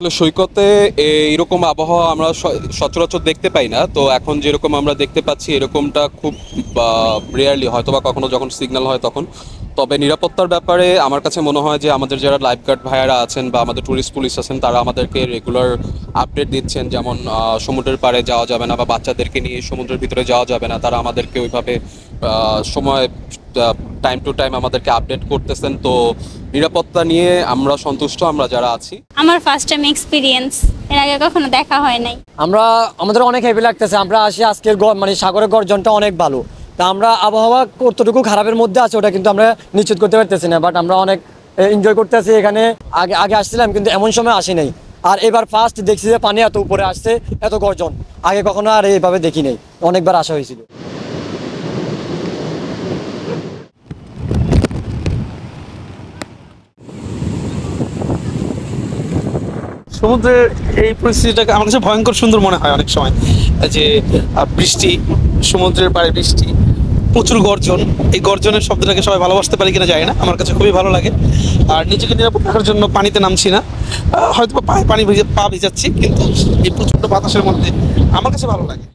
সৈকতে এইরকম আবহাওয়া আমরা সচরাচর দেখতে পাই না। তো এখন যেরকম আমরা দেখতে পাচ্ছি এরকমটা খুব রেয়ারলি, হয়তো বা কখনো যখন সিগন্যাল হয় তখন। তবে নিরাপত্তার ব্যাপারে আমার কাছে মনে হয় যে আমাদের যারা লাইফগার্ড ভাইয়ারা আছেন বা আমাদের ট্যুরিস্ট পুলিশ আছেন তারা আমাদেরকে রেগুলার আপডেট দিচ্ছেন, যেমন সমুদ্রের পাড়ে যাওয়া যাবে না বা বাচ্চাদেরকে নিয়ে সমুদ্রের ভিতরে যাওয়া যাবে না। তারা আমাদেরকে ওইভাবে সময় টাইম টু টাইম আমাদেরকে আপডেট করতেছেন। তো নিরাপত্তা নিয়ে আমরা সন্তুষ্ট, আমরা যারা আছি। আমার ফার্স্ট টাইম এক্সপিরিয়েন্স, এর আগে কখনো দেখা হয় নাই। আমাদের অনেক হেভি লাগতেছে। আমরা আসি আজকের মানে সাগরের গর্জনটা অনেক ভালো। তা আমরা আবহাওয়া কতটুকু খারাপের মধ্যে আছে ওটা কিন্তু আমরা নিশ্চিত করতে পারতেছি না, বাট আমরা অনেক এনজয় করতেছি এখানে। আগে আগে আসছিলাম কিন্তু এমন সময় আসি নাই। আর এবার ফার্স্ট দেখছি যে পানি এত উপরে আসছে, এত গর্জন আগে কখনো আর এইভাবে দেখি নাই। অনেকবার আসা হয়েছিল। সমুদ্রের এই পরিস্থিতিটাকে আমার কাছে ভয়ঙ্কর সুন্দর মনে হয় অনেক সময়। যে বৃষ্টি, সমুদ্রের পাড়ে বৃষ্টি, প্রচুর গর্জন। এই গর্জনের শব্দটাকে সবাই ভালোবাসতে পারে কিনা যায় না, আমার কাছে খুবই ভালো লাগে। আর নিজেকে নিরাপদ রাখার জন্য পানিতে নামছি না, হয়তো পা ভিজাচ্ছি, কিন্তু এই প্রচণ্ড বাতাসের মধ্যে আমার কাছে ভালো লাগে।